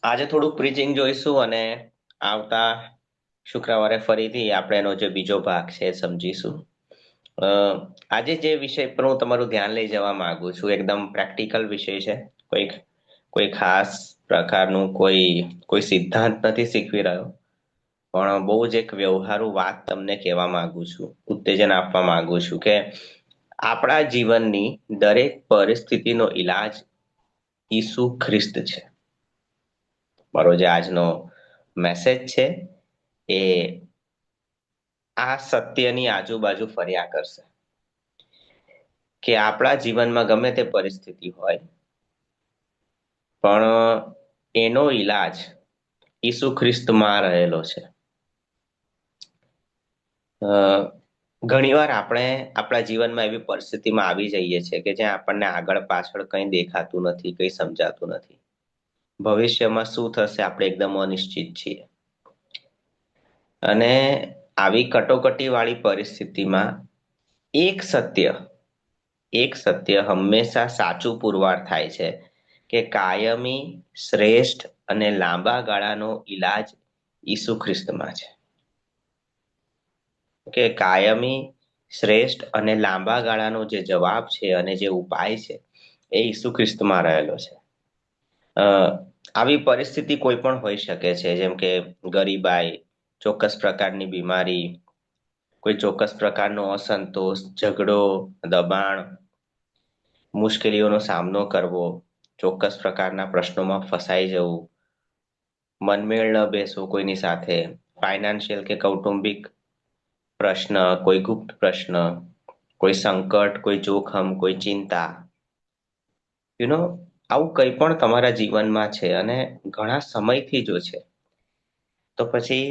આજે થોડુંક પ્રીચિંગ જોઈશું અને આવતા શુક્રવારે ફરીથી આપણે એનો જે બીજો ભાગ છે એ સમજીશું. અ, આજે જે વિષય પર હું તમારું ધ્યાન લઈ જવા માંગુ છું એકદમ પ્રેક્ટિકલ વિષય છે. કોઈ કોઈ ખાસ પ્રકારનું કોઈ કોઈ સિદ્ધાંત નથી શીખવી રહ્યો, પણ બહુ જ એક વ્યવહારુ વાત તમને કહેવા માંગુ છું, ઉત્તેજન આપવા માંગુ છું કે આપણા જીવનની દરેક પરિસ્થિતિનો ઈલાજ ઈસુ ખ્રિસ્ત છે. મારો જે આજનો મેસેજ છે એ આ સત્યની આજુબાજુ ફર્યા કરશે કે આપણા જીવનમાં ગમે તે પરિસ્થિતિ હોય, પણ એનો ઈલાજ ઈસુ ખ્રિસ્તમાં રહેલો છે. અ ઘણીવાર આપણે આપણા જીવનમાં એવી પરિસ્થિતિમાં આવી જઈએ છીએ કે જ્યાં આપણને આગળ પાછળ કંઈ દેખાતું નથી, કંઈ સમજાતું નથી. ભવિષ્યમાં શું થશે આપણે એકદમ અનિશ્ચિત છીએ. અને આવી કટોકટી વાળી પરિસ્થિતિમાં એક સત્ય એક સત્ય હંમેશા સાચું પુરવાર થાય છે કે કાયમી, શ્રેષ્ઠ અને લાંબા ગાળાનો ઈલાજ ઈસુ ખ્રિસ્તમાં છે. કે કાયમી, શ્રેષ્ઠ અને લાંબા ગાળાનો જે જવાબ છે અને જે ઉપાય છે એ ઈસુ ખ્રિસ્તમાં રહેલો છે. અ આવી પરિસ્થિતિ કોઈ પણ હોઈ શકે છે, જેમ કે ગરીબાઈ, ચોક્કસ પ્રકારની બીમારી, કોઈ ચોક્કસ પ્રકારનો અસંતોષ, ઝઘડો, દબાણ, મુશ્કેલીઓનો સામનો કરવો, ચોક્કસ પ્રકારના પ્રશ્નોમાં ફસાઈ જવું, મનમેળ ન બેસવું કોઈની સાથે, ફાઈનાન્શિયલ કે કૌટુંબિક પ્રશ્ન, કોઈ ગુપ્ત પ્રશ્ન, કોઈ સંકટ, કોઈ જોખમ, કોઈ ચિંતા, યુ નો આવું કંઈ પણ તમારા જીવનમાં છે અને ઘણા સમયથી જો છે, તો પછી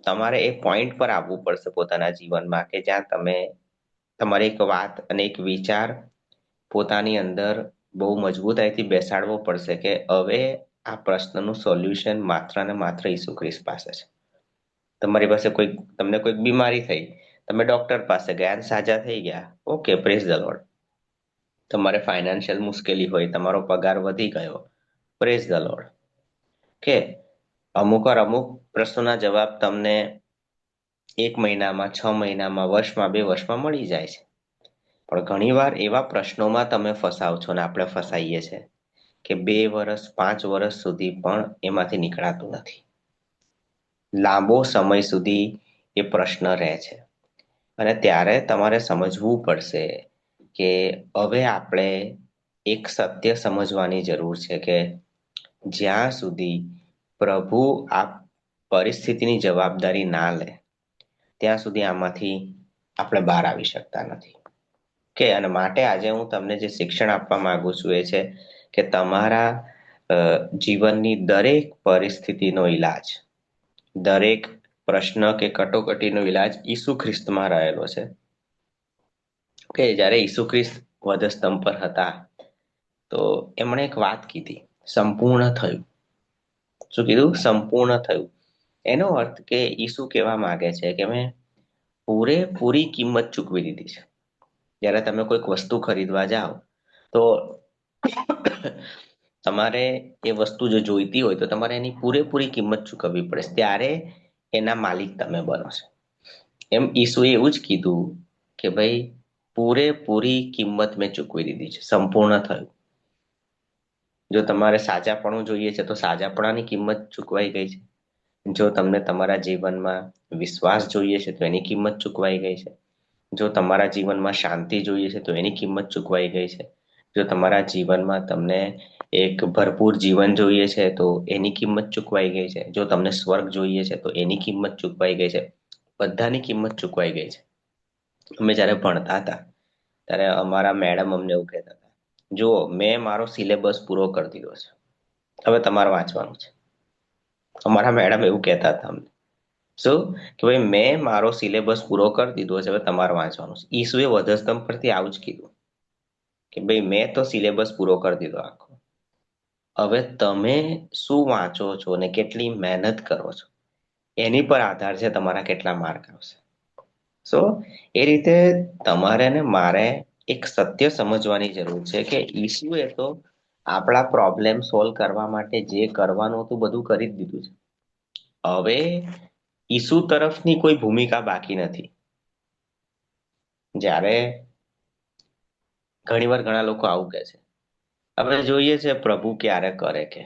તમારે એ પોઈન્ટ પર આવવું પડશે પોતાના જીવનમાં કે જ્યાં તમે તમારી એક વાત અને એક વિચાર પોતાની અંદર બહુ મજબૂતાઈથી બેસાડવો પડશે કે હવે આ પ્રશ્નનું સોલ્યુશન માત્ર ને માત્ર ઈસુ ખ્રિસ્ત પાસે છે. તમારી પાસે તમને કોઈક બીમારી થઈ, તમે ડોક્ટર પાસે ગયા અને સાજા થઈ ગયા, ઓકે, પ્રેઝ ધ લોર્ડ. તમારે ફાઇનાન્શિયલ મુશ્કેલી હોય, તમારો પગાર વધી ગયો, પ્રેઝ ધ લોર્ડ. કે અમુક પ્રશ્નોના જવાબ તમને 1 મહિનામાં, 6 મહિનામાં, વર્ષમાં, 2 વર્ષમાં મળી જાય છે. પણ ઘણીવાર એવા પ્રશ્નોમાં તમે ફસાવ છો ને આપણે ફસાઈએ છીએ કે 2 વર્ષ, 5 વર્ષ સુધી પણ એમાંથી નીકળાતું નથી. લાંબો સમય સુધી એ પ્રશ્ન રહે છે અને ત્યારે તમારે સમજવું પડશે કે હવે આપણે એક સત્ય સમજવાની જરૂર છે કે જ્યાં સુધી પ્રભુ આ પરિસ્થિતિની જવાબદારી ના લે ત્યાં સુધી આમાંથી આપણે બહાર આવી શકતા નથી. કે અને માટે આજે હું તમને જે શિક્ષણ આપવા માંગુ છું એ છે કે તમારા જીવનની દરેક પરિસ્થિતિનો ઈલાજ, દરેક પ્રશ્ન કે કટોકટીનો ઈલાજ ઈસુ ખ્રિસ્તમાં રહેલો છે. કે જ્યારે ઈસુ ખ્રિસ્ત વધસ્તંભ પર હતા તો એમણે એક વાત કીધી, સંપૂર્ણ થયું. શું કીધું? સંપૂર્ણ થયું. એનો અર્થ કે ઈસુ કહેવા માંગે છે કે મેં પૂરેપૂરી કિંમત ચૂકવી દીધી છે. જ્યારે તમે કોઈક વસ્તુ ખરીદવા જાઓ તો તમારે એ વસ્તુ જો જોઈતી હોય તો તમારે એની પૂરેપૂરી કિંમત ચૂકવવી પડે, ત્યારે એના માલિક તમે બનો છો. એમ ઈસુએ એવું જ કીધું કે ભાઈ પૂરેપૂરી કિંમત મેં ચૂકવી દીધી છે, સંપૂર્ણ થયું. જો તમારે સાચાપણું જોઈએ છે તો સાચાપણાની કિંમત ચૂકવાઈ ગઈ છે. જો તમને તમારા જીવનમાં વિશ્વાસ જોઈએ છે તો એની કિંમત ચૂકવાઈ ગઈ છે. જો તમારા જીવનમાં શાંતિ જોઈએ છે તો એની કિંમત ચૂકવાઈ ગઈ છે. જો તમારા જીવનમાં તમને એક ભરપૂર જીવન જોઈએ છે તો એની કિંમત ચૂકવાઈ ગઈ છે. જો તમને સ્વર્ગ જોઈએ છે તો એની કિંમત ચૂકવાઈ ગઈ છે. બધાની કિંમત ચૂકવાઈ ગઈ છે. અમે જ્યારે ભણતા હતા ત્યારે અમારા મેડમ અમને એવું કહેતા હતા, જુઓ મેં મારો સિલેબસ પૂરો કરી દીધો છે, હવે તમારે વાંચવાનું છે. અમારા મેડમ એવું કહેતા હતા અમને. શું? કે ભાઈ મેં મારો સિલેબસ પૂરો કરી દીધો છે, હવે તમારે વાંચવાનું છે. ઈસુએ વધસ્તંભ પરથી આવું જ કીધું કે ભાઈ મેં તો સિલેબસ પૂરો કરી દીધો આખો, હવે તમે શું વાંચો છો અને કેટલી મહેનત કરો છો એની પર આધાર છે તમારા કેટલા માર્ક આવશે. સો એ રીતે તમારે ને મારે એક સત્ય સમજવાની જરૂર છે કે ઈસુએ તો આપણા પ્રોબ્લેમ સોલ્વ કરવા માટે જે કરવાનું હતું બધું કરી જ દીધું છે. હવે ઈસુ તરફની કોઈ ભૂમિકા બાકી નથી. જ્યારે ઘણીવાર ઘણા લોકો આવું કહે છે, હવે જોઈએ છે પ્રભુ ક્યારે કરે કે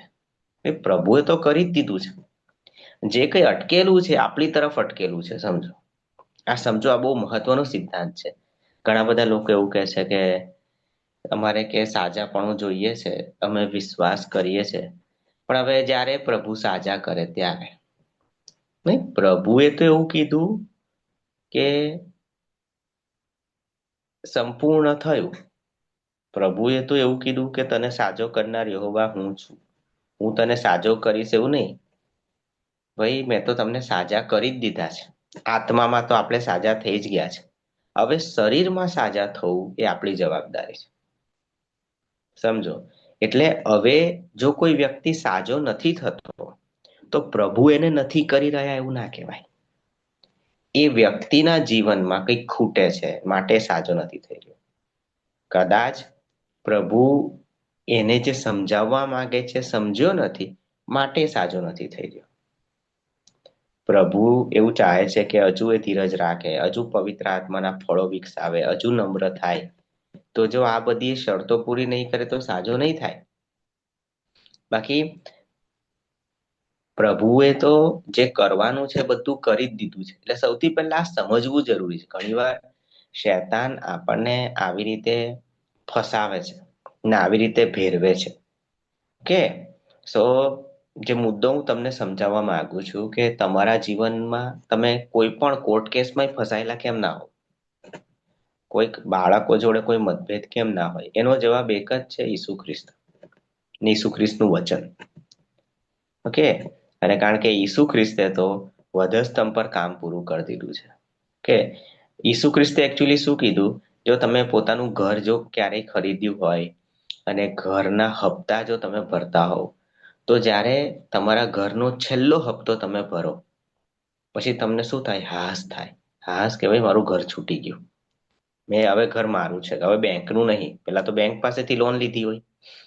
પ્રભુએ તો કરી જ દીધું છે. જે કઈ અટકેલું છે આપણી તરફ અટકેલું છે. સમજો આ બહુ મહત્વનો સિદ્ધાંત છે. ઘણા બધા લોકો એવું કહે છે કે અમારે કે સાજાપણું જોઈએ છે, અમે વિશ્વાસ કરીએ છે, પણ હવે જ્યારે પ્રભુ સાજા કરે ત્યારે. નહીં, પ્રભુએ તો એવું કીધું કે સંપૂર્ણ થયું. પ્રભુએ તો એવું કીધું કે તને સાજો કરનાર યહોવા હું છું. હું તને સાજો કરીશ એવું નહીં. ભાઈ મેં તો તમને સાજા કરી જ દીધા છે. આત્મામાં તો આપણે સાજા થઈ જ ગયા છે. હવે શરીરમાં સાજા થવું એ આપણી જવાબદારી છે. સમજો, એટલે હવે જો કોઈ વ્યક્તિ સાજો નથી થતો તો પ્રભુ એને નથી કરી રહ્યા એવું ના કહેવાય. એ વ્યક્તિના જીવનમાં કંઈક ખૂટે છે માટે સાજો નથી થઈ રહ્યો. કદાચ પ્રભુ એને જે સમજાવવા માંગે છે સમજ્યો નથી માટે સાજો નથી થઈ રહ્યો. પ્રભુ એવું ચાહે છે કે હજુ એ ધીરજ રાખે, હજુ પવિત્ર આત્માના ફળો વિકસાવે, હજુ નમ્ર થાય. તો જો આ બધી શરતો પૂરી નહીં કરે તો સાજો નહીં થાય. બાકી પ્રભુએ તો જે કરવાનું છે બધું કરી જ દીધું છે. એટલે સૌથી પહેલા સમજવું જરૂરી છે. ઘણીવાર શૈતાન આપણને આવી રીતે ફસાવે છે ને આવી રીતે ભેરવે છે. કે સો જે મુદ્દો હું તમને સમજાવવા માંગુ છું કે તમારા જીવનમાં તમે કોઈ પણ કોર્ટ કેસમાં ફસાયેલા કેમ ના હો, કોઈક બાળકો જોડે કોઈ મતભેદ કેમ ના હોય, એનો જવાબ એક જ છે, ઈસુ ખ્રિસ્ત. ઈસુ ખ્રિસ્તનું વચન. ઓકે, અને કારણ કે ઈસુ ખ્રિસ્તે તો વધસ્તંભ પર કામ પૂરું કરી દીધું છે. કે ઈસુ ખ્રિસ્તે એકચ્યુઅલી શું કીધું, જો તમે પોતાનું ઘર જો ક્યારેય ખરીદ્યું હોય અને ઘરના હપ્તા જો તમે ભરતા હોવ, તો જ્યારે તમારા ઘરનો છેલ્લો હપ્તો તમે ભરો પછી તમને શું થાય? હાશ થાય. હાશ કે ભાઈ મારું ઘર છૂટી ગયું. મેં હવે ઘર મારું છે, હવે બેંકનું નહીં. પેલા તો બેંક પાસેથી લોન લીધી હોય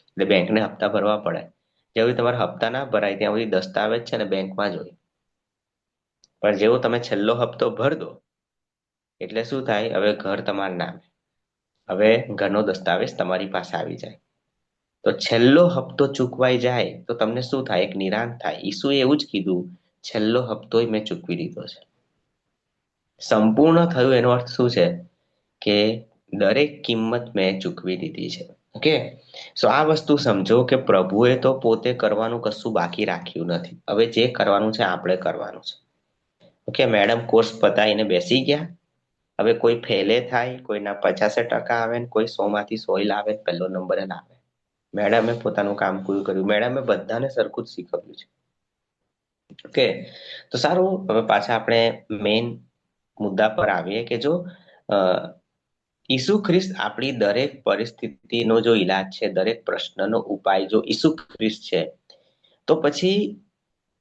એટલે બેંકને હપ્તા ભરવા પડે. જ્યાં સુધી તમારા હપ્તા ના ભરાય ત્યાં સુધી દસ્તાવેજ છે ને બેંકમાં જ હોય. પણ જેવો તમે છેલ્લો હપ્તો ભર દો એટલે શું થાય? હવે ઘર તમારા નામે, હવે ઘરનો દસ્તાવેજ તમારી પાસે આવી જાય. તો છેલ્લો હપ્તો ચૂકવાઈ જાય તો તમને શું થાય? એક નિરાંત થાય. ઈસુએ એવું જ કીધું, છેલ્લો હપ્તો મેં ચૂકવી દીધો છે. સંપૂર્ણ થયું એનો અર્થ શું છે? કે દરેક કિંમત મેં ચૂકવી દીધી છે. ઓકે, સો આ વસ્તુ સમજો કે પ્રભુએ તો પોતે કરવાનું કશું બાકી રાખ્યું નથી. હવે જે કરવાનું છે આપણે કરવાનું છે. ઓકે, મેડમ કોર્સ પતાવીને બેસી ગયા. હવે કોઈ ફેલે થાય, કોઈના 50% આવે, કોઈ 100 માંથી 100 લાવે, પહેલો નંબર લાવે. મેડમે પોતાનું કામ પૂરું કર્યું. મેડમે બધાને સરખું જ શીખવ્યું છે. ઓકે, તો સારું, હવે પાછા આપણે મેઇન મુદ્દા પર આવીએ કે જો ઈસુ ખ્રિસ્ત આપણી દરેક પરિસ્થિતિનો જો ઈલાજ છે, દરેક પ્રશ્નનો ઉપાય જો ઈસુ ખ્રિસ્ત છે, તો પછી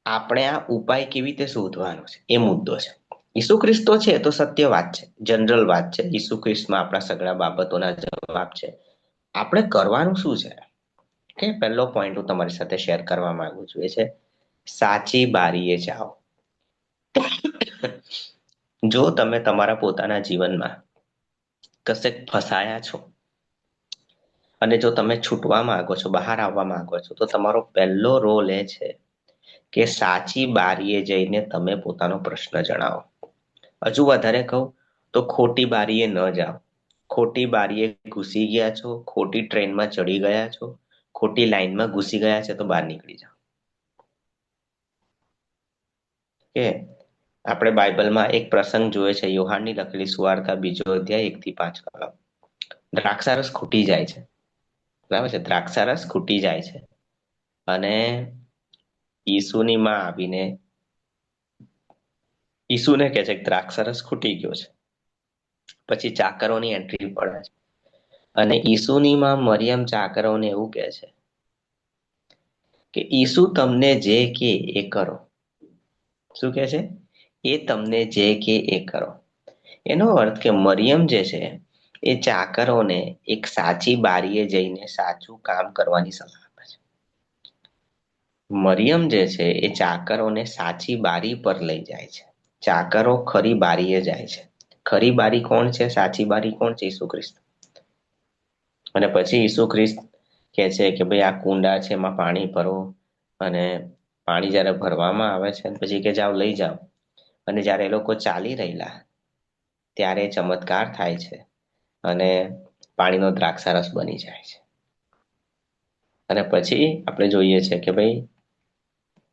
આપણે આ ઉપાય કેવી રીતે શોધવાનો છે એ મુદ્દો છે. ઈસુ ખ્રિસ્ત તો છે તો સત્ય વાત છે, જનરલ વાત છે. ઈસુ ખ્રિસ્તમાં આપણા સગળા બાબતોના જવાબ છે. આપણે કરવાનું શું છે? કે પહેલો પોઈન્ટ હું તમારી સાથે શેર કરવા માંગુ છું, એ છે સાચી બારીએ જાઓ. જો તમે તમારા પોતાના જીવનમાં કશેક ફસાયા છો અને જો તમે છૂટવા માંગો છો, બહાર આવવા માંગો છો, તો તમારો પહેલો રોલ એ છે કે સાચી બારીએ જઈને તમે પોતાનો પ્રશ્ન જણાવો. હજુ વધારે કહું તો ખોટી બારીએ ન જાઓ. ખોટી બારીએ ઘૂસી ગયા છો, ખોટી ટ્રેનમાં ચડી ગયા છો, ખોટી લાઈનમાં ઘૂસી ગયા છે, તો બહાર નીકળી જાઓ. કે આપણે બાઇબલમાં એક પ્રસંગ જોઈએ છે, યોહાનની લખેલી સુવાર્તા 2 અધ્યાય 1 થી 5 કલમ. દ્રાક્ષારસ ખૂટી જાય છે, બરાબર છે, દ્રાક્ષારસ ખૂટી જાય છે અને ઈસુની માં આવીને ઈસુને કહે છે કે દ્રાક્ષારસ ખૂટી ગયો છે. પછી ચાકરોની એન્ટ્રી પડે છે અને ઈસુની માં મરિયમ ચાકરોને એવું કહે છે કે ઈસુ તમને જે કે એ કરો. શું કહે છે? એ તમને જે કે એ કરો. એનો અર્થ કે મરિયમ જે છે એ ચાકરોને એક સાચી બારીએ જઈને સાચું કામ કરવાની સલાહ. મરિયમ જે છે એ ચાકરોને સાચી બારી પર લઈ જાય છે. ચાકરો ખરી બારીએ જાય છે. ખરી બારી કોણ છે? સાચી બારી કોણ છે? ઈસુ ખ્રિસ્ત. અને પછી ઈસુ ખ્રિસ્ત કહે છે કે ભાઈ આ કુંડા છે એમાં પાણી ભરો, અને પાણી જ્યારે ભરવામાં આવે છે પછી કે જાઓ લઈ જાઓ. અને જ્યારે એ લોકો ચાલી રહેલા ત્યારે ચમત્કાર થાય છે અને પાણીનો દ્રાક્ષારસ બની જાય છે. અને પછી આપણે જોઈએ છે કે ભાઈ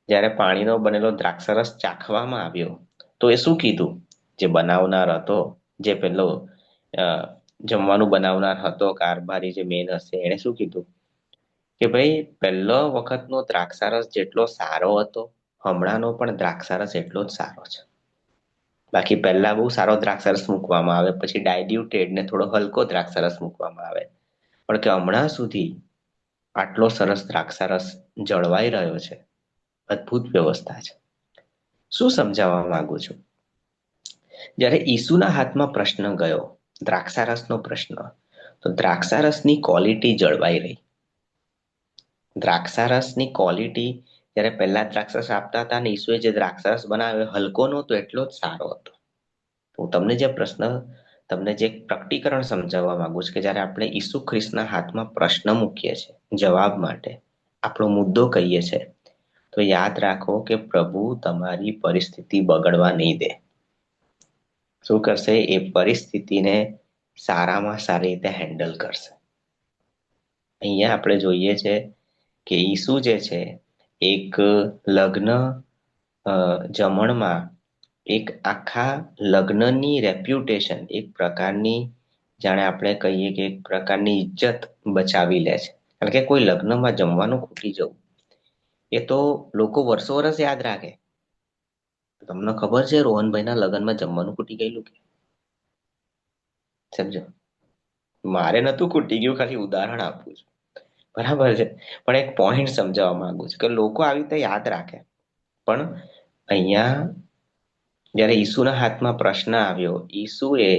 જ્યારે પાણીનો બનેલો દ્રાક્ષરસ ચાખવામાં આવ્યો તો એ શું કીધું? જે બનાવનાર હતો, જે પેલો અ, જમવાનું બનાવનાર હતો, કારભારી જે મેન હશે, એણે શું કીધું કે ભાઈ પહેલો વખતનો દ્રાક્ષારસ જેટલો સારો હતો, હમણાંનો પણ દ્રાક્ષારસ એટલો જ સારો છે. બાકી પહેલા બહુ સારો દ્રાક્ષારસ મૂકવામાં આવે, પછી ડાયલ્યુટેડ ને થોડો હલકો દ્રાક્ષારસ મૂકવામાં આવે, પણ કે હમણાં સુધી આટલો સરસ દ્રાક્ષારસ જળવાઈ રહ્યો છે. અદ્ભુત વ્યવસ્થા છે. શું સમજાવવા માંગુ છું? જ્યારે ઈસુના હાથમાં પ્રશ્ન ગયો, દ્રાક્ષારસનો પ્રશ્ન, તો દ્રાક્ષારસની ક્વોલિટી જળવાઈ રહી. દ્રાક્ષારસની ક્વોલિટી જ્યારે પહેલા દ્રાક્ષરસ આપતા હતા ને ઈસુએ જે દ્રાક્ષરસ બનાવ્યો હલકો નહોતો, એટલો જ સારો હતો. હું તમને જે પ્રશ્ન, તમને જે પ્રકટીકરણ સમજાવવા માંગુ છું કે જ્યારે આપણે ઈસુ ખ્રિસ્તના હાથમાં પ્રશ્ન મૂકીએ છીએ જવાબ માટે, આપણો મુદ્દો કહીએ છીએ, તો યાદ રાખો કે પ્રભુ તમારી પરિસ્થિતિ બગડવા નહીં દે. શું કરશે? એ પરિસ્થિતિને સારામાં સારી રીતે હેન્ડલ કરશે. અહીંયા આપણે જોઈએ છે કે ઈસુ જે છે એક લગ્ન જમણમાં એક આખા લગ્નની રેપ્યુટેશન, એક પ્રકારની, જાણે આપણે કહીએ કે એક પ્રકારની ઇજ્જત બચાવી લે છે. કારણ કે કોઈ લગ્નમાં જમવાનું ખૂટી જવું એ તો લોકો વર્ષો વર્ષ યાદ રાખે. તમને ખબર છે રોહનભાઈના લગ્નમાં જમવાનું ખૂટી ગયેલું કે? સમજો, મારે નતું ખૂટી ગયું, ખાલી ઉદાહરણ આપું છું. બરાબર છે, પણ એક પોઈન્ટ સમજાવવા માંગુ છું કે લોકો આવી રીતે યાદ રાખે. પણ અહીંયા જ્યારે ઈસુના હાથમાં પ્રશ્ન આવ્યો, ઈસુએ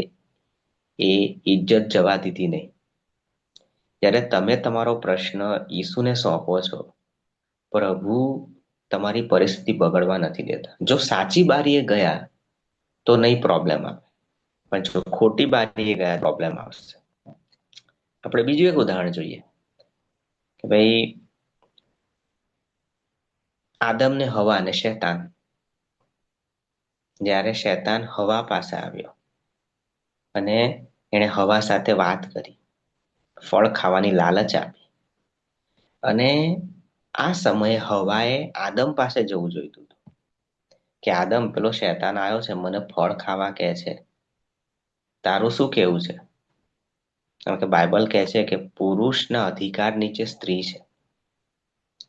એ ઇજ્જત જવા દીધી નહીં. જ્યારે તમે તમારો પ્રશ્ન ઈસુને સોંપો છો, પ્રભુ તમારી પરિસ્થિતિ બગડવા નથી દેતા. જો સાચી બારીએ ગયા તો નહીં પ્રોબ્લેમ આવે, પણ જો ખોટી બારીએ ગયા પ્રોબ્લેમ આવશે. આપણે બીજું એક ઉદાહરણ જોઈએ કે ભાઈ આદમ ને હવા અને શૈતાન. જ્યારે શૈતાન હવા પાસે આવ્યો અને એણે હવા સાથે વાત કરી, ફળ ખાવાની લાલચ આપી, અને આ સમયે હવાએ આદમ પાસે જવું જોઈતું હતું કે આદમ, પેલો શૈતાન આવ્યો છે, મને ફળ ખાવા કહે છે, તારું શું કેવું છે? કારણ કે બાઇબલ કહે છે કે પુરુષના અધિકાર નીચે સ્ત્રી છે.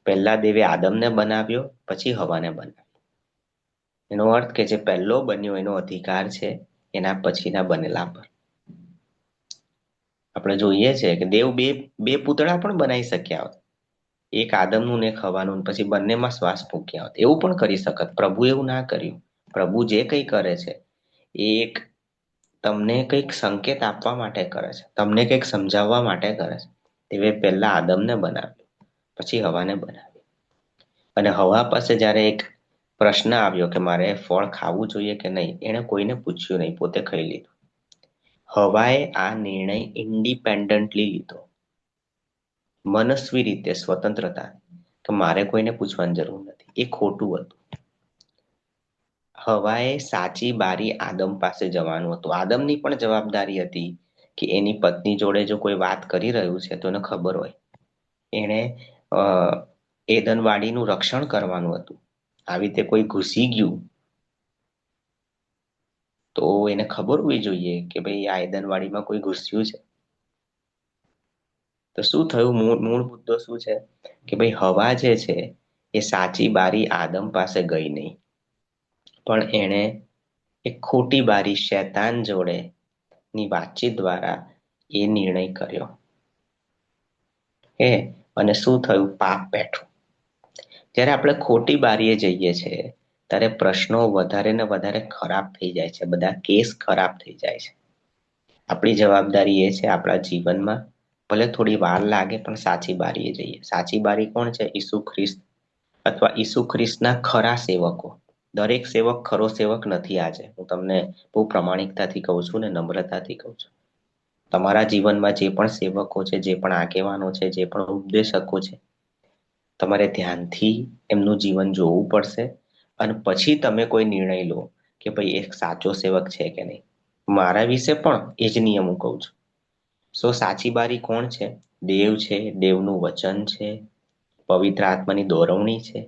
પહેલા દેવે આદમને બનાવ્યો, પછી હવાને બનાવ્યો. એનો અર્થ કે જે પહેલો બન્યો એનો અધિકાર છે એના પછીના બનેલા પર. આપણે જોઈએ છે કે દેવ બે બે પૂતળા પણ બનાવી શક્યા હોત, એક આદમનું ને એક હવાનું, પછી બંનેમાં શ્વાસ ફૂંક્યા હોત. એવું પણ કરી શકત. પ્રભુ એવું ના કર્યું. પ્રભુ જે કંઈ કરે છે એ એક તમને કંઈક સંકેત આપવા માટે કરે છે, તમને કંઈક સમજાવવા માટે કરે છે. તેવે પહેલા આદમને બનાવ્યો, પછી હવાને બનાવી. અને હવા પાસે જ્યારે એક પ્રશ્ન આવ્યો કે મારે ફળ ખાવું જોઈએ કે નહીં, એણે કોઈને પૂછ્યું નહીં, પોતે ખાઈ લીધું. હવાએ આ નિર્ણય ઇન્ડિપેન્ડન્ટલી લીધો, મનસ્વી રીતે, સ્વતંત્રતા, કે મારે કોઈને પૂછવાની જરૂર નથી. એ ખોટું હતું. હવાએ સાચી બારી આદમ પાસે જવાનું હતું. આદમની પણ જવાબદારી હતી કે એની પત્ની જોડે જો કોઈ વાત કરી રહ્યું છે તો એને ખબર હોય. એણે એદનવાડીનું રક્ષણ કરવાનું હતું. આવી રીતે કોઈ ઘૂસી ગયું તો એને ખબર હોવી જોઈએ કે ભાઈ આ એદનવાડીમાં કોઈ ઘૂસ્યું છે. તો શું થયું? મૂળ મુદ્દો શું છે કે ભાઈ હવા જે છે એ સાચી બારી આદમ પાસે ગઈ નહીં, પણ એણે એક ખોટી બારી શૈતાન જોડે ની વાતચીત દ્વારા એ નિર્ણય કર્યો. અને શું થયું? પાપ બેઠું. જ્યારે આપણે ખોટી બારીએ જઈએ છીએ ત્યારે પ્રશ્નો વધારે ને વધારે ખરાબ થઈ જાય છે, બધા કેસ ખરાબ થઈ જાય છે. આપણી જવાબદારી એ છે આપણા જીવનમાં ભલે થોડી વાર લાગે પણ સાચી બારીએ જઈએ. સાચી બારી કોણ છે? ઈસુ ખ્રિસ્ત. અથવા ઈસુ ખ્રિસ્તના ખરા સેવકો. દરેક સેવક ખરો સેવક નથી. આજે હું તમને બહુ પ્રમાણિકતાથી કહું છું ને નમ્રતાથી કહું છું. તમારા જીવનમાં જે પણ સેવકો છે, જે પણ આગેવાનો છે, જે પણ ઉપદેશકો છે, તમારે ધ્યાનથી એમનું જીવન જોવું પડશે અને પછી તમે કોઈ નિર્ણય લો કે ભાઈ એક સાચો સેવક છે કે નહીં. મારા વિશે પણ એ જ નિયમ હું કહું છું. સાચી બારી કોણ છે? દેવ છે, દેવનું વચન છે, પવિત્ર આત્માની દોરવણી છે,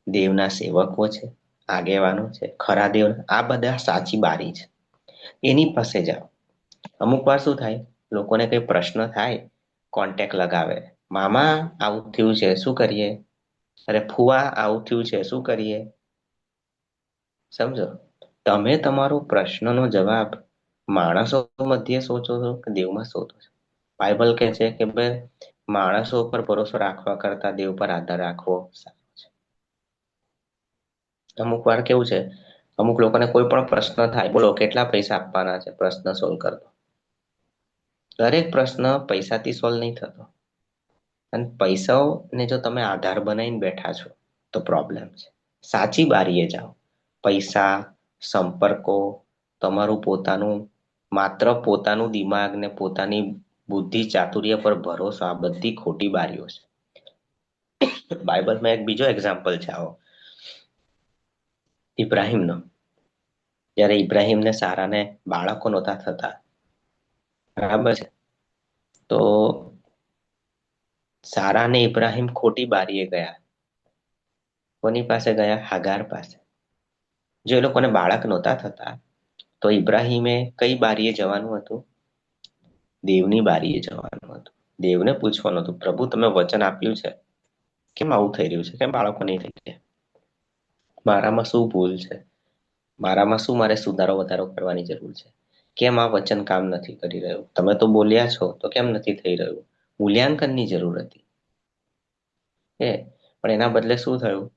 દેવના સેવકો છે, આગેવાનો છે, ખરા દેવ, આ બધા સાચી બારી છે. એની પાસે જાઓ. અમુક વાર શું થાય, લોકોને કઈ પ્રશ્ન થાય, કોન્ટેક્ટ લગાવે, મામા આવું થયું છે શું કરીએ, અરે ફુવા આવું થયું છે શું કરીએ. સમજો, તમે તમારો પ્રશ્નનો જવાબ માણસો મધ્યે સોચો છો કે દેવમાં શોધો છો? બાઇબલ કહે છે કે ભાઈ માણસો પર ભરોસો રાખવા કરતા દેવ પર આધાર રાખવો સારો છે. અમુક વાર કેવું છે, અમુક લોકોને કોઈ પણ પ્રશ્ન થાય, બોલો કેટલા પૈસા આપવાના છે, પ્રશ્ન સોલ્વ કરતો. દરેક પ્રશ્ન પૈસાથી સોલ્વ નહીં થતો. અને પૈસાઓને જો તમે આધાર બનાવીને બેઠા છો તો પ્રોબ્લેમ છે. સાચી બારીએ જાઓ. પૈસા, સંપર્કો, તમારું પોતાનું, માત્ર પોતાનું દિમાગ ને પોતાની બુદ્ધિ ચાતુર્ય પર ભરોસો, આ બધી ખોટી બારીઓ છે. બાઇબલમાં એક બીજો એક્ઝામ્પલ છે આવો, ઇબ્રાહિમનો. જ્યારે ઇબ્રાહિમને સારાને બાળકો નહોતા થતા, બરાબર છે, તો સારા ને ઇબ્રાહિમ ખોટી બારીએ ગયા. કોની પાસે ગયા? હાગાર પાસે. જો એ લોકોને બાળક નહોતા થતા તો ઇબ્રાહિમે કઈ બારીએ જવાનું હતું? દેવની બારીએ જવાનું હતું. દેવને પૂછવાનું હતું, પ્રભુ તમે વચન આપ્યું છે, કેમ આવું થઈ રહ્યું છે, કેમ બાળકો નહીં થઈ રહ્યા? મારામાં શું ભૂલ છે? મારામાં શું મારે સુધારો વધારો કરવાની જરૂર છે? કેમ આ વચન કામ નથી કરી રહ્યું? તમે તો બોલ્યા છો તો કેમ નથી થઈ રહ્યું? મૂલ્યાંકનની જરૂર હતી. પણ એના બદલે શું થયું?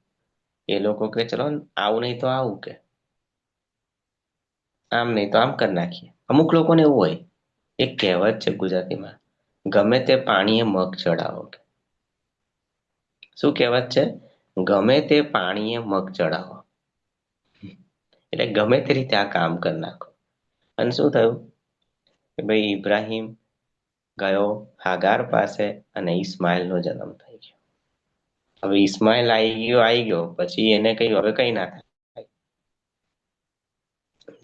એ લોકો કે ચલો આવું નહીં તો આવું, કે આમ નહીં તો આમ કરી નાખીએ. અમુક લોકોને એવું હોય, એક કહેવત છે ગુજરાતીમાં, ગમે તે પાણીએ મગ ચડાવો. શું કહેવત છે? ગમે તે પાણીએ મગ ચડાવો. એટલે ગમે તે રીતે આ કામ કરી નાખો. અને શું થયું કે ભાઈ ઇબ્રાહિમ ગયો હાગાર પાસે અને ઈસ્માઇલનો જન્મ થઈ ગયો. હવે ઈસ્માઇલ આવી ગયો પછી એને કઈ હવે કઈ ના થાય.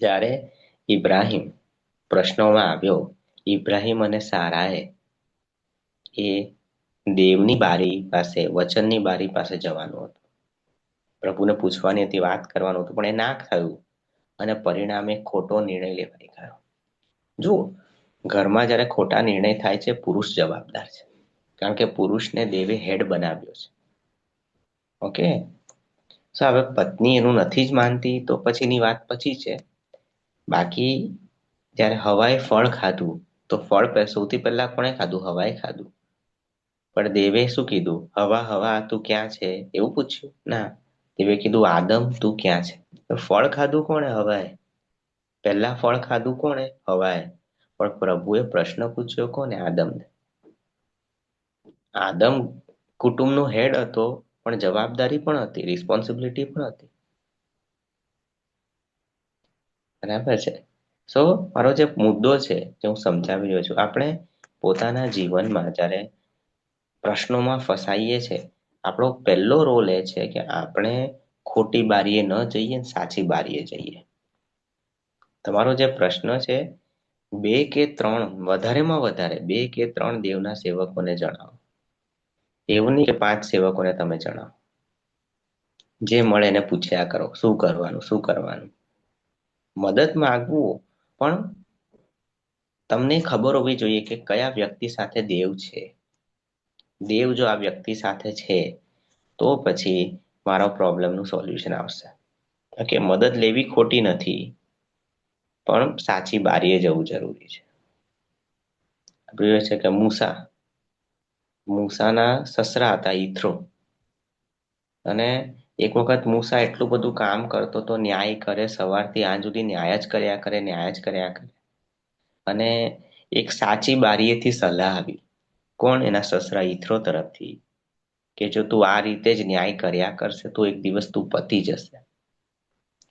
જ્યારે ઇબ્રાહિમ પ્રશ્નોમાં આવ્યો, ઇબ્રાહિમ અને સારાએ એ દેવની બારી પાસે, વચનની બારી પાસે જવાનું હતું. પ્રભુને પૂછવાની હતી, વાત કરવાનું હતું, પણ એ ના થયું અને પરિણામે ખોટો નિર્ણય લેવાઈ ગયો. જુઓ, ઘરમાં જ્યારે ખોટા નિર્ણય થાય છે, પુરુષ જવાબદાર છે. કારણ કે પુરુષને દેવે હેડ બનાવ્યો છે. ઓકે, હવે પત્ની એનું નથી જ માનતી તો પછીની વાત પછી છે. બાકી જ્યારે હવાએ ફળ ખાધું તો ફળ સૌથી પહેલા કોણે ખાધું? હવાએ ખાધું. પણ દેવે શું કીધું? હવા હવા તું ક્યાં છે એવું પૂછ્યું? ના, દેવે કીધું આદમ તું ક્યાં છે. ફળ ખાધું કોણે? હવાએ. પહેલા ફળ ખાધું કોણે? હવાએ. પણ પ્રભુએ પ્રશ્ન પૂછ્યો કોને? આદમને. આદમ કુટુંબનો હેડ હતો, પણ જવાબદારી પણ હતી, રિસ્પોન્સિબિલિટી પણ હતી. બરાબર છે. મારો જે મુદ્દો છે જે હું સમજાવી રહ્યો છું, આપણે પોતાના જીવનમાં જ્યારે પ્રશ્નોમાં ફસાઈએ છે, આપણો પહેલો રોલ એ છે કે આપણે ખોટી બારીએ ન જઈએ, સાચી બારીએ જઈએ. તમારો જે પ્રશ્ન છે, 2 કે 3, વધારેમાં વધારે 2 કે 3 દેવના સેવકોને જણાવો. એવું નહીં કે 5 સેવકોને તમે જણાવો. જે મળે એને પૂછ્યા કરો, શું કરવાનું, શું કરવાનું. મદદ માંગવું, પણ તમને ખબર હોવી જોઈએ કે કયા વ્યક્તિ સાથે દેવ છે. દેવ જો આ વ્યક્તિ સાથે છે તો પછી મારા પ્રોબ્લેમનું સોલ્યુશન આવશે. કે મદદ લેવી ખોટી નથી, પણ સાચી બારીએ જવું જરૂરી છે. આપણે છે કે મૂસાના સસરા હતા ઈથ્રો, અને એક વખત મૂસા એટલું બધું કામ કરતો તો, ન્યાય કરે, સવારથી આજ સુધી ન્યાય જ કર્યા કરે, ન્યાય જ કર્યા કરે. અને એક સાચી બારીએથી સલાહ આવી. કોણ? એના સસરા ઈથ્રો તરફથી. કે જો તું આ રીતે જ ન્યાય કર્યા કરશે તો એક દિવસ તું પતી જશે.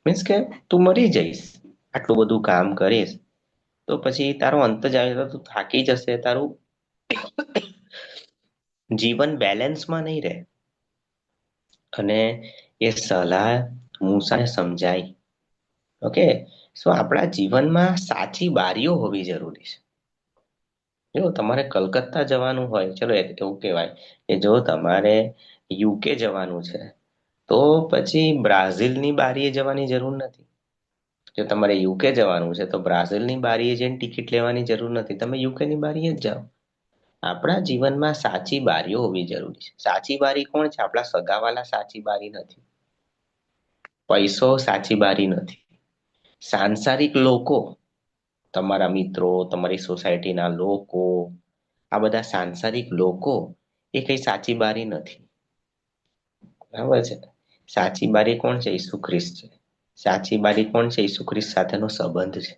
મીન્સ કે તું મરી જઈશ. આટલું બધું કામ કરીશ તો પછી તારો અંત જ આવે તો તું થાકી જશે, તારું જીવન બેલેન્સમાં નહીં રહે. અને એ સલાહ મૂસાને સમજાય. ઓકે, સો આપણા જીવનમાં સાચી બારીઓ હોવી જરૂરી છે. જો તમારે કલકત્તા જવાનું હોય, ચલો એવું કહેવાય કે જો તમારે યુકે જવાનું છે તો પછી બ્રાઝિલની બારીએ જવાની જરૂર નથી. જો તમારે યુકે જવાનું છે તો બ્રાઝિલની બારીએ જઈને ટિકિટ લેવાની જરૂર નથી, તમે યુકેની બારીએ જ જાઓ. આપણા જીવનમાં સાચી બારીઓ હોવી જરૂરી છે. સાચી બારી કોણ છે? આપણા સગાવાલા સાચી બારી નથી. પૈસો સાચી બારી નથી. સાંસારિક લોકો, તમારા મિત્રો, તમારી સોસાયટીના લોકો, આ બધા સાંસારિક લોકો એ કઈ સાચી બારી નથી. બરાબર છે. સાચી બારી કોણ છે? ઈસુ ખ્રિસ્ત છે. સાચી બારી કોણ છે? ઈસુ ખ્રિસ્ત સાથેનો સંબંધ છે.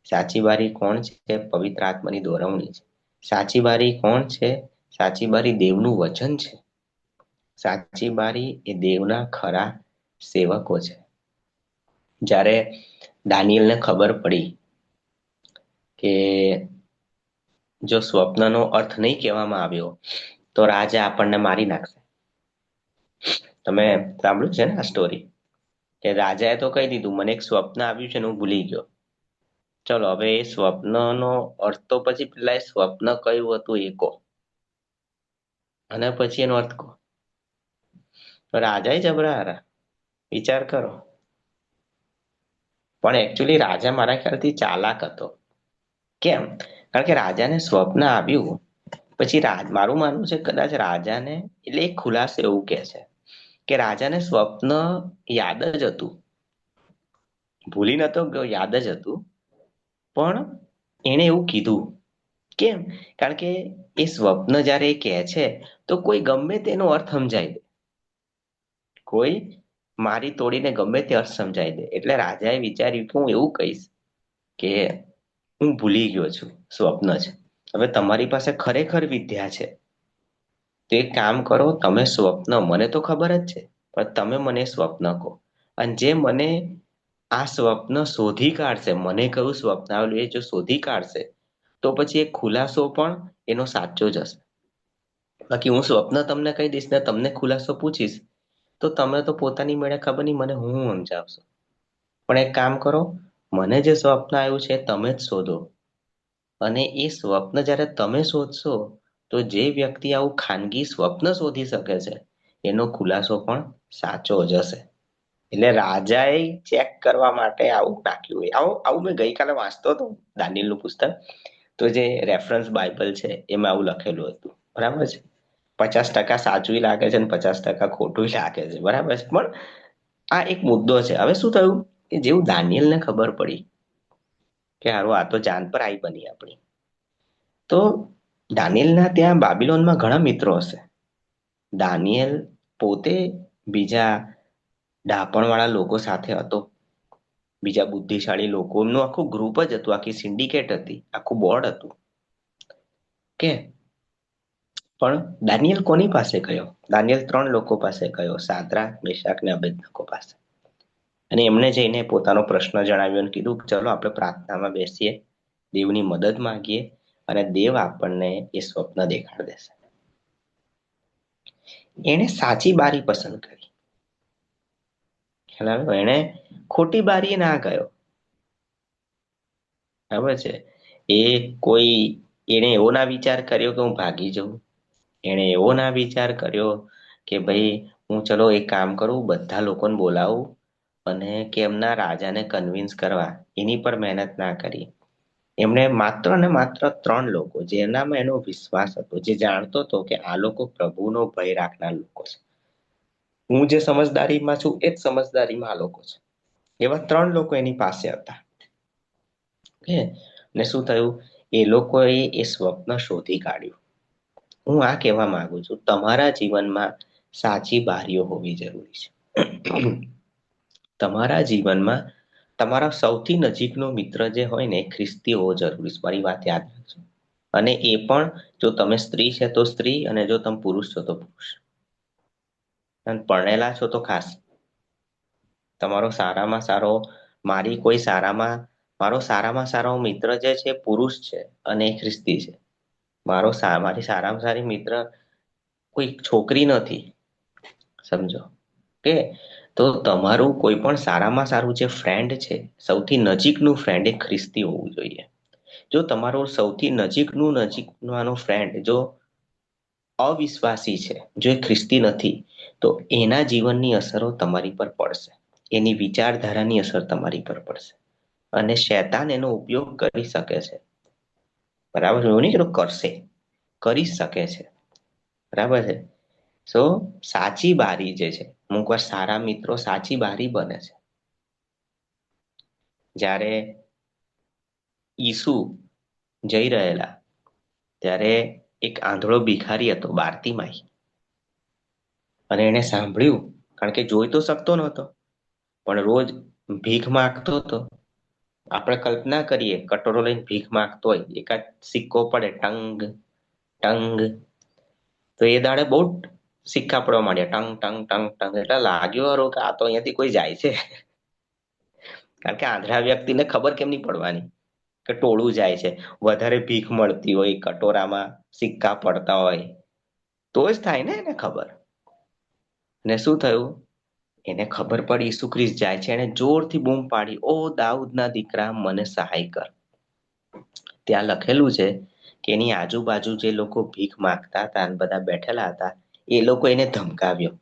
સાચી બારી કોણ છે? પવિત્ર આત્માની દોરવણી છે. સાચી બારી કોણ છે? સાચી બારી દેવનું વચન છે. સાચી બારી એ દેવના ખરા સેવકો છે. જ્યારે દાનિયેલને ખબર પડી કે જો સ્વપ્નનો અર્થ નહીં કહેવામાં આવ્યો તો રાજા આપણને મારી નાખશે. તમે સાંભળ્યું છે ને આ સ્ટોરી, કે રાજાએ તો કહી દીધું મને એક સ્વપ્ન આવ્યું છે ને હું ભૂલી ગયો. ચલો હવે એ સ્વપ્નનો અર્થ તો પછી પેલા એ સ્વપ્ન કયું હતું એ કહો, અને પછી એનો અર્થ કહો. રાજા જબરા હારા, વિચાર કરો. પણ એકચ્યુઅલી રાજા મારા ખ્યાલથી ચાલાક હતો. કેમ? કારણ કે રાજાને સ્વપ્ન આવ્યું પછી મારું માનવું છે કદાચ રાજાને, એટલે એક ખુલાસો એવું કે છે કે રાજાને સ્વપ્ન યાદ જ હતું, ભૂલી નતો ગયો, યાદ જ હતું. પણ એણે એવું કીધું. કેમ? કારણ કે એ સ્વપ્ન જ્યારે એ કહે છે તો કોઈ ગમે તેનો અર્થ સમજાય દે, કોઈ મારી તોડીને ગમે તે અર્થ સમજાય દે. એટલે રાજાએ વિચાર્યું કે હું એવું કહીશ કે હું ભૂલી ગયો છું, સ્વપ્ન છે. હવે તમારી પાસે ખરેખર વિદ્યા છે તો એક કામ કરો, તમે સ્વપ્ન, મને તો ખબર જ છે પણ તમે મને સ્વપ્ન કહો, અને જે મને આ સ્વપ્ન શોધી કાઢશે, મને કયું સ્વપ્ન આવેલું એ જો શોધી કાઢશે તો પછી એક ખુલાસો પણ એનો સાચો જ હશે. બાકી હું સ્વપ્ન તમને કહી દઈશ ને તમને ખુલાસો પૂછીશ તો તમે તો પોતાની મેળે ખબર નહીં મને હું સમજાવશો. પણ એક કામ કરો, મને જે સ્વપ્ન આવ્યું છે તમે જ શોધો, અને એ સ્વપ્ન જ્યારે તમે શોધશો તો જે વ્યક્તિ આવું ખાનગી સ્વપ્ન શોધી શકે છે એનો ખુલાસો પણ સાચો જ હશે. એટલે રાજાએ ચેક કરવા માટે આવું નાખ્યું હોય. આવું આવું મેં ગઈકાલે વાંચતો હતો દાનિયેલનું પુસ્તક, તો જે રેફરન્સ બાઇબલ છે એમાં આવું લખેલું હતું. બરાબર છે. 50% સાચું લાગે છે અને 50% ખોટું લાગે છે. બરાબર છે. પણ આ એક મુદ્દો છે. હવે શું થયું કે જેવું દાનિયેલને ખબર પડી કે હારું આ તો જાન પર આવી બની આપણી, તો દાનિયેલના ત્યાં બાબિલોનમાં ઘણા મિત્રો હશે. દાનિયેલ પોતે બીજા ડાપણવાળા લોકો સાથે હતો, બીજા બુદ્ધિશાળી લોકોનું આખું ગ્રુપ જ હતું, આખી સિન્ડિકેટ હતી, આખું બોર્ડ હતું. કે પણ દાનિયેલ કોની પાસે ગયો? દાનિયેલ 3 લોકો પાસે ગયો, સાદ્રાક, મેશાક ને અબેદનગો પાસે. અને એમને જઈને પોતાનો પ્રશ્ન જણાવ્યો અને કીધું ચલો આપણે પ્રાર્થનામાં બેસીએ, દેવની મદદ માંગીએ અને દેવ આપણને એ સ્વપ્ન દેખાડી દેશે. એણે સાચી બારી પસંદ કરી. ખ્યાલ આવ્યો? એણે ખોટી બારીએ ના ગયો. બરાબર છે. એ કોઈ, એને એવો ના વિચાર કર્યો કે હું ભાગી જાઉં. એણે એવો ના વિચાર કર્યો કે ભાઈ હું ચલો એક કામ કરું, બધા લોકોને બોલાવું અને કે એમના રાજાને કન્વિન્સ કરવા, એની પર મહેનત ના કરી. એમણે માત્ર ને માત્ર 3 લોકો જેનામાં એનો વિશ્વાસ હતો, જે જાણતો હતો કે આ લોકો પ્રભુનો ભય રાખનાર લોકો છે, હું જે સમજદારીમાં છું એ જ સમજદારીમાં આ લોકો છે, એવા 3 લોકો એની પાસે હતા. ને શું થયું? એ લોકોએ એ સ્વપ્ન શોધી કાઢ્યું. હું આ કહેવા માંગુ છું, તમારા જીવનમાં સાચી બારીઓ હોવી જરૂરી છે. તમારા જીવનમાં તમારા સૌથી નજીકનો મિત્ર જે હોય ને એ ખ્રિસ્તી હોવો જરૂરી છે. મારી વાત યાદ રાખજો. અને એ પણ જો તમે સ્ત્રી છે તો સ્ત્રી, અને જો તમે પુરુષ છો તો પુરુષ. અને પરણેલા છો તો ખાસ તમારો સારામાં સારો મારી કોઈ સારામાં મારો સારામાં સારો મિત્ર જે છે પુરુષ છે અને એ ખ્રિસ્તી છે. મારી સારામાં સારી મિત્ર કોઈ છોકરી નથી. સમજો કે તો તમારું કોઈ પણ સારામાં સારું જે ફ્રેન્ડ છે, સૌથી નજીકનું ફ્રેન્ડ એ ખ્રિસ્તી હોવું જોઈએ. જો તમારો સૌથી નજીકનો ફ્રેન્ડ જો અવિશ્વાસી છે, જો એ ખ્રિસ્તી નથી, તો એના જીવનની અસરો તમારી પર પડશે. એની વિચારધારાની અસર તમારી પર પડશે અને શૈતાન એનો ઉપયોગ કરી શકે છે. બરાબર, એવું નહીં કે કરશે, કરી શકે છે. બરાબર છે. સો સાચી બારી જે છે, અમુક વાર સારા મિત્રો સાચી બારી બને છે. જ્યારે ઈસુ જઈ રહેલા ત્યારે એક આંધળો ભિખારી હતો બારતીમાય, અને એને સાંભળ્યું, કારણ કે જોઈ તો શકતો નહોતો પણ રોજ ભીખ માંગતો હતો. આપણે કલ્પના કરીએ કટોરો લઈને ભીખ માંગતો હોય, એકાદ સિક્કો પડે ટંગ ટંગ, તો એ દાડે બહુ સિક્કા પડવા માંડ્યા, ટંગ ટંગ ટંગ ટંગ, એટલે લાગ્યું હારું કે આ તો અહીંયાથી કોઈ જાય છે. કારણ કે આંધળા વ્યક્તિને ખબર કેમ નહીં પડવાની કે ટોળું જાય છે. વધારે ભીખ મળતી હોય, કટોરામાં સિક્કા પડતા હોય તો જ થાય ને એને ખબર. ને શું થયું, એને ખબર પડી ઈસુ ખ્રિસ્ત જાય છે. એને જોરથી બૂમ પાડી, ઓ દાઉદના દીકરા મને સહાય કર. ત્યાં લખેલું છે કે એની આજુબાજુ જે લોકો ભીખ માંગતા હતા અને બધા બેઠેલા હતા, એ લોકો એને ધમકાવ્યો,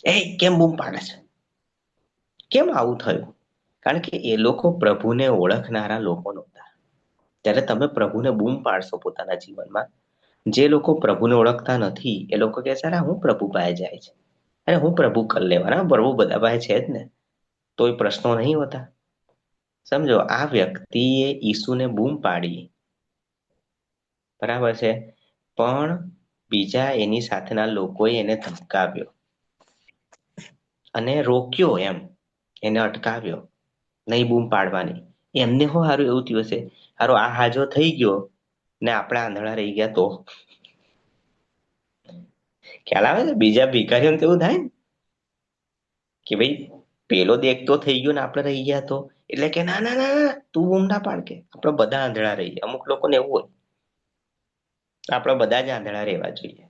એ કેમ બૂમ પાડે છે, કેમ આવું થયું? કારણ કે એ લોકો પ્રભુને ઓળખનારા લોકો નહોતા. ત્યારે તમે પ્રભુને બૂમ પાડશો પોતાના જીવનમાં, જે લોકો પ્રભુને ઓળખતા નથી એ લોકો કહે છે હું પ્રભુ પાસે જાય છે, અરે હું પ્રભુ કરી લેવાના, પ્રભુ બધા પાસે છે જ ને, તોય પ્રશ્નો નહીં હોતા. સમજો, આ વ્યક્તિએ ઈસુને બૂમ પાડી, બરાબર છે, પણ બીજા એની સાથેના લોકોએ એને ધમકાવ્યો અને રોક્યો, એમ એને અટકાવ્યો, નહીં બૂમ પાડવાની. એમને હો સારું એવું થયું હશે, સારું આ હાજો થઈ ગયો ને આપણે આંધળા રહી ગયા તો. ખ્યાલ આવે છે? બીજા ભિખારીઓને કેવું થાય ને કે ભાઈ પેલો દેખતો થઈ ગયો ને આપણે રહી ગયા તો, એટલે કે ના ના ના ના, તું બૂમ ના પાડ, કે આપણે બધા આંધળા રહીએ. અમુક લોકોને એવું હોય આપણે બધા જ આંધળા રહેવા જોઈએ.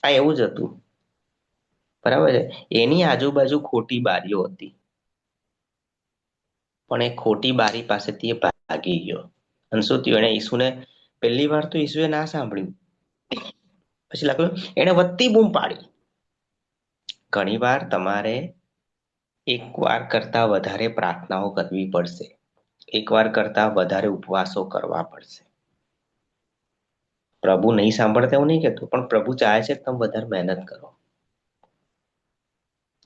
આ એવું જ હતું. બરાબર છે. એની આજુબાજુ ખોટી બારીઓ હતી, પણ એ ખોટી બારી પાસેથી એ ભાગી ગયો. અને શું થયું, એને ઈસુને પહેલી વાર તો ઈસુએ ના સાંભળ્યું, પછી લાગ્યું એને વધતી બૂમ પાડી. ઘણી વાર તમારે એક વાર કરતા વધારે પ્રાર્થનાઓ કરવી પડશે, એક વાર કરતા વધારે ઉપવાસો કરવા પડશે. પ્રભુ નહીં સાંભળતા એવું નહીં કહેતું, પણ પ્રભુ ચાહે છે કે તમે વધારે મહેનત કરો.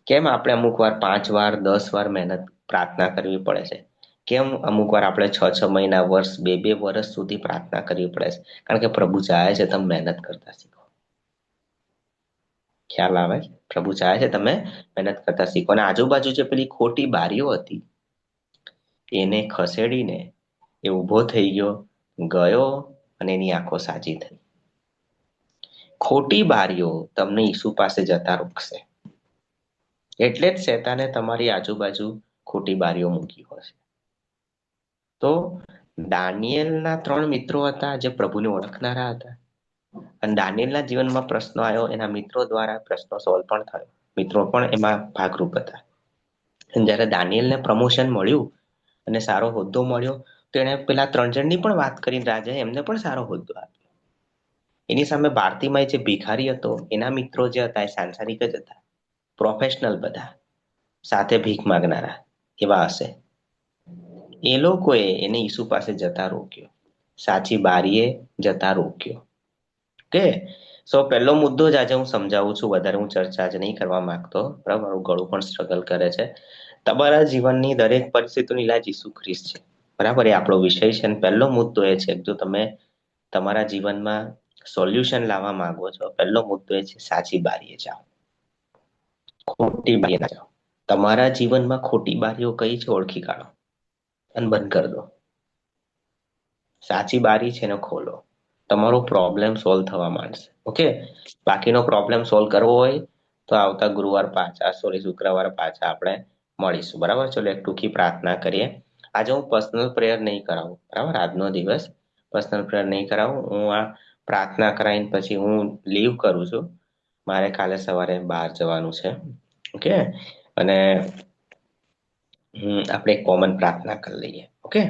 કેમ આપણે અમુક વાર 5 વાર 10 વાર મહેનત પ્રાર્થના કરવી પડે છે? કેમ અમુક વાર આપણે 6 6 મહિના, વર્ષ, 2 2 વર્ષ સુધી પ્રાર્થના કરવી પડે છે? કારણ કે પ્રભુ ચાહે છે તમે મહેનત કરતા શીખો. ખ્યાલ આવે છે? પ્રભુ ચાહે છે તમે મહેનત કરતા શીખો. અને આજુબાજુ જે પેલી ખોટી બારીઓ હતી એને ખસેડીને એ ઊભો થઈ ગયો અને એની આંખો સાજી થઈ. ખોટી બારીઓ તમને ઈસુ પાસે જતા રોકશે. એટલે જ શેતાને તમારી આજુબાજુ ખોટી બારીઓ મૂકી હશે. તો દાનિયેલના 3 મિત્રો હતા જે પ્રભુને ઓળખનારા હતા, અને દાનિયેલના જીવનમાં પ્રશ્નો આવ્યો, એના મિત્રો દ્વારા પ્રશ્નો સોલ્વ પણ થયો, મિત્રો પણ એમાં ભાગરૂપ હતા. અને જ્યારે દાનિયેલને પ્રમોશન મળ્યું અને સારો હોદ્દો મળ્યો, તો એણે પેલા 3 જણની પણ વાત કરીને રાજાએ એમને પણ સારો હોદ્દો આપ્યો. એની સામે ભારતીમાં જે ભિખારી હતો, એના મિત્રો જે હતા એ સાંસારિક જ હતા, પ્રોફેશનલ, બધા સાથે ભીખ માગનારા એવા હશે. એ લોકોએ એને ઈસુ પાસે જતા રોક્યો, સાચી બારીએ જતા રોક્યો. કે પહેલો મુદ્દો જ આજે હું સમજાવું છું, વધારે હું ચર્ચા જ નહીં કરવા માંગતો, બરાબર, મારું ગળું પણ સ્ટ્રગલ કરે છે. તમારા જીવનની દરેક પરિસ્થિતિનો ઈલાજ ઈસુ ખ્રિસ્ત છે, બરાબર, એ આપણો વિષય છે. અને પહેલો મુદ્દો એ છે કે જો તમે તમારા જીવનમાં સોલ્યુશન લાવવા માંગો છો, પહેલો મુદ્દો એ છે સાચી બારીએ જાઓ, ખોટી બારીએ ના જાઓ. તમારા જીવનમાં ખોટી બારીઓ કઈ છે ઓળખી કાઢો અને બંધ કરી દો. સાચી બારી છે ને ખોલો, તમારો પ્રોબ્લેમ સોલ્વ થવા માંડશે. ઓકે, બાકીનો પ્રોબ્લેમ સોલ્વ કરવો હોય તો આવતા ગુરુવાર પાછા શુક્રવાર પાછા આપણે મળીશું. બરાબર, ચલો એક ટૂંકી પ્રાર્થના કરીએ. આજે હું પર્સનલ પ્રેયર નહીં કરાવું, બરાબર, આજનો દિવસ પર્સનલ પ્રેયર નહીં કરાવું. હું આ પ્રાર્થના કરાવીને પછી હું લીવ કરું છું. મારે કાલે સવારે બહાર જવાનું છે. ઓકે, અને આપણે કોમન પ્રાર્થના કરી લઈએ. Okay,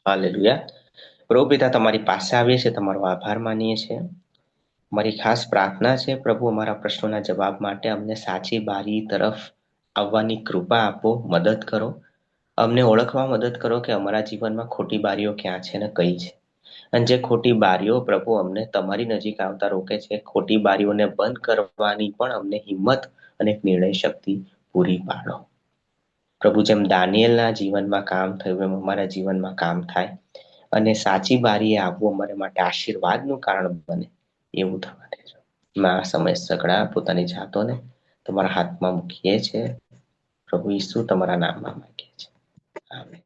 hallelujah. પ્રભુ પિતા, તમારી પાસે આવીએ છીએ, તમારો આભાર માનીએ છીએ. મારી ખાસ પ્રાર્થના છે પ્રભુ, અમારા પ્રશ્નોના જવાબ માટે અમને સાચી બારી તરફ આવવાની કૃપા આપો, મદદ કરો. અમને ઓળખવા મદદ કરો કે અમારા જીવનમાં ખોટી બારીઓ ક્યાં છે ને કઈ છે. અને જે ખોટી બારીઓ પ્રભુ અમને તમારી નજીક આવતા રોકે છે, ખોટી બારીઓને બંધ કરવાની પણ અમને હિંમત અને નિર્ણય શક્તિ પૂરી પાડો. પ્રભુ, જેમ દાનિયેલના જીવનમાં કામ થયું એમ અમારા જીવનમાં કામ થાય અને સાચી બારીએ આવવું અમારા માટે આશીર્વાદનું કારણ બને, એવું થવા દેજો. આ સમય સગડા પોતાની જાતોને તમારા હાથમાં મૂકીએ છીએ. પ્રભુ ઈસુ તમારા નામમાં માંગીએ છીએ. આમેન.